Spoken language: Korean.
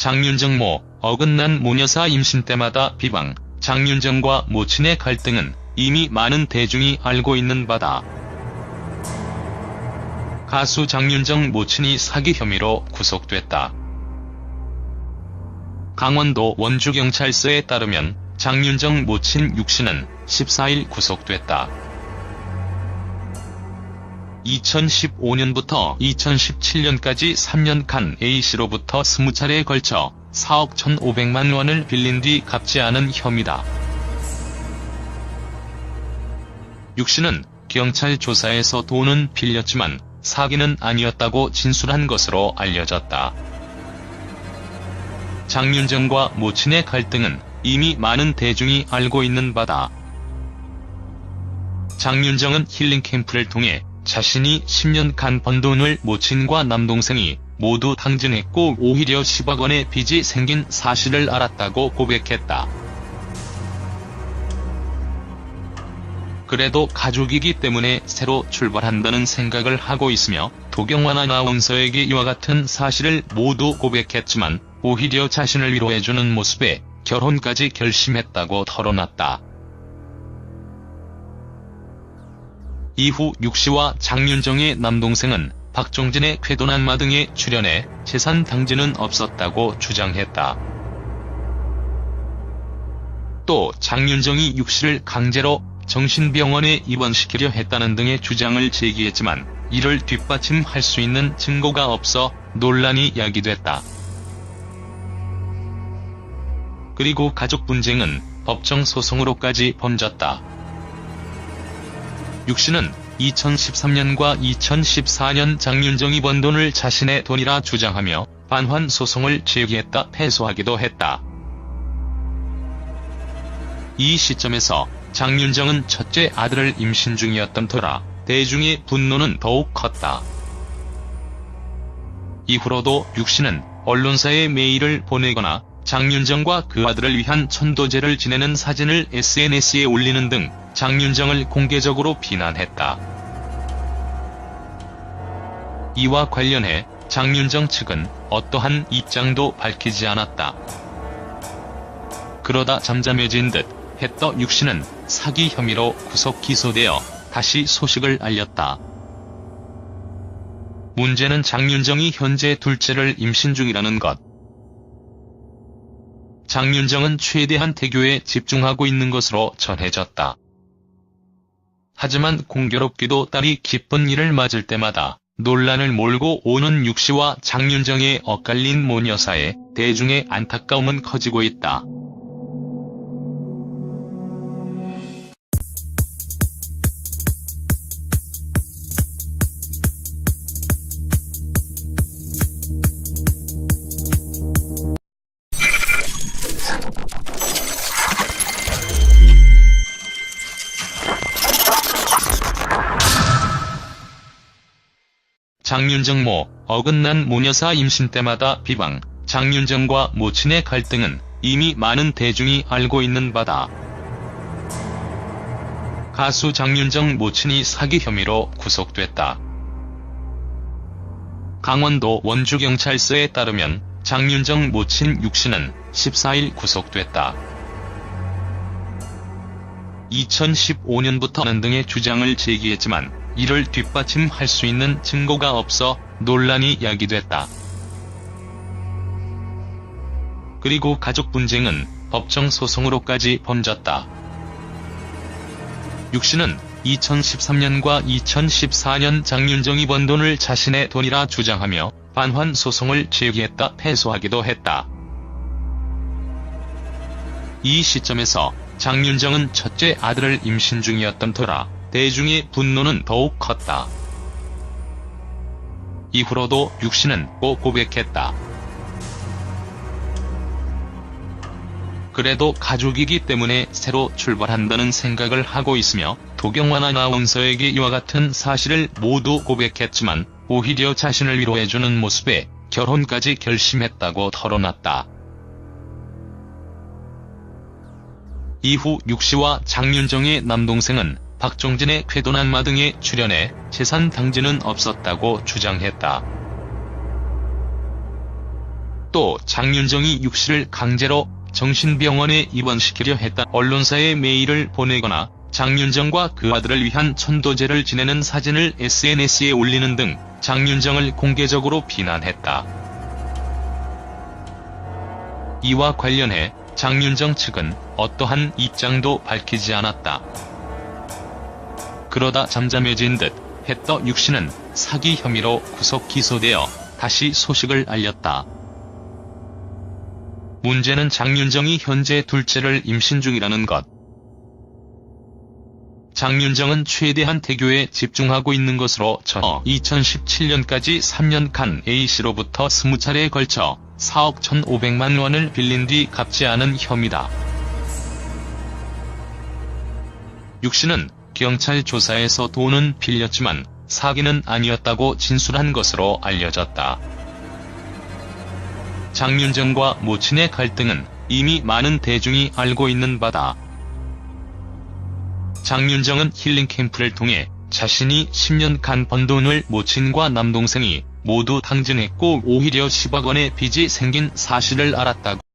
장윤정 모, 어긋난 모녀사 임신 때마다 비방. 장윤정과 모친의 갈등은 이미 많은 대중이 알고 있는 바다. 가수 장윤정 모친이 사기 혐의로 구속됐다. 강원도 원주경찰서에 따르면 장윤정 모친 육씨는 14일 구속됐다. 2015년부터 2017년까지 3년간 A씨로부터 20차례에 걸쳐 4억 1,500만 원을 빌린 뒤 갚지 않은 혐의다. 육씨는 경찰 조사에서 돈은 빌렸지만 사기는 아니었다고 진술한 것으로 알려졌다. 장윤정과 모친의 갈등은 이미 많은 대중이 알고 있는 바다. 장윤정은 힐링 캠프를 통해 자신이 10년간 번 돈을 모친과 남동생이 모두 탕진했고 오히려 10억 원의 빚이 생긴 사실을 알았다고 고백했다. 그래도 가족이기 때문에 새로 출발한다는 생각을 하고 있으며 도경완 아나운서에게 이와 같은 사실을 모두 고백했지만 오히려 자신을 위로해주는 모습에 결혼까지 결심했다고 털어놨다. 이후 육씨와 장윤정의 남동생은 박종진의 쾌도난마 등에 출연해 재산 당지는 없었다고 주장했다. 또 장윤정이 육씨를 강제로 정신병원에 입원시키려 했다는 등의 주장을 제기했지만 이를 뒷받침할 수 있는 증거가 없어 논란이 야기됐다. 그리고 가족 분쟁은 법정 소송으로까지 번졌다. 육씨는 2013년과 2014년 장윤정이 번 돈을 자신의 돈이라 주장하며 반환 소송을 제기했다 패소하기도 했다. 이 시점에서 장윤정은 첫째 아들을 임신 중이었던 터라 대중의 분노는 더욱 컸다. 이후로도 육씨는 언론사에 메일을 보내거나 장윤정과 그 아들을 위한 천도제를 지내는 사진을 SNS에 올리는 등 장윤정을 공개적으로 비난했다. 이와 관련해 장윤정 측은 어떠한 입장도 밝히지 않았다. 그러다 잠잠해진 듯 했던 육씨는 사기 혐의로 구속 기소되어 다시 소식을 알렸다. 문제는 장윤정이 현재 둘째를 임신 중이라는 것. 장윤정은 최대한 태교에 집중하고 있는 것으로 전해졌다. 하지만 공교롭게도 딸이 기쁜 일을 맞을 때마다 논란을 몰고 오는 육씨와 장윤정의 엇갈린 모녀사에 대중의 안타까움은 커지고 있다. 장윤정 모, 어긋난 모녀사 임신 때마다 비방. 장윤정과 모친의 갈등은 이미 많은 대중이 알고 있는 바다. 가수 장윤정 모친이 사기 혐의로 구속됐다. 강원도 원주경찰서에 따르면 장윤정 모친 육씨는 14일 구속됐다. 2015년부터는 등의 주장을 제기했지만 이를 뒷받침할 수 있는 증거가 없어 논란이 야기됐다. 그리고 가족 분쟁은 법정 소송으로까지 번졌다. 육씨는 2013년과 2014년 장윤정이 번 돈을 자신의 돈이라 주장하며 반환 소송을 제기했다 패소하기도 했다. 이 시점에서 장윤정은 첫째 아들을 임신 중이었던 터라 대중의 분노는 더욱 컸다. 이후로도 육씨는 꼭 고백했다. 그래도 가족이기 때문에 새로 출발한다는 생각을 하고 있으며 도경완 아나운서에게 이와 같은 사실을 모두 고백했지만 오히려 자신을 위로해주는 모습에 결혼까지 결심했다고 털어놨다. 이후 육씨와 장윤정의 남동생은 박종진의 쾌도난마 등에 출연해 재산 당지는 없었다고 주장했다. 또 장윤정이 육씨를 강제로 정신병원에 입원시키려 했다. 언론사에 메일을 보내거나 장윤정과 그 아들을 위한 천도제를 지내는 사진을 SNS에 올리는 등 장윤정을 공개적으로 비난했다. 이와 관련해 장윤정 측은 어떠한 입장도 밝히지 않았다. 그러다 잠잠해진 듯 했던 육씨는 사기 혐의로 구속 기소되어 다시 소식을 알렸다. 문제는 장윤정이 현재 둘째를 임신 중이라는 것. 장윤정은 최대한 태교에 집중하고 있는 것으로 전혀 2017년까지 3년간 A씨로부터 20차례에 걸쳐 4억 1,500만 원을 빌린 뒤 갚지 않은 혐의다. 육씨는 경찰 조사에서 돈은 빌렸지만 사기는 아니었다고 진술한 것으로 알려졌다. 장윤정과 모친의 갈등은 이미 많은 대중이 알고 있는 바다. 장윤정은 힐링 캠프를 통해 자신이 10년간 번 돈을 모친과 남동생이 모두 탕진했고 오히려 10억 원의 빚이 생긴 사실을 알았다고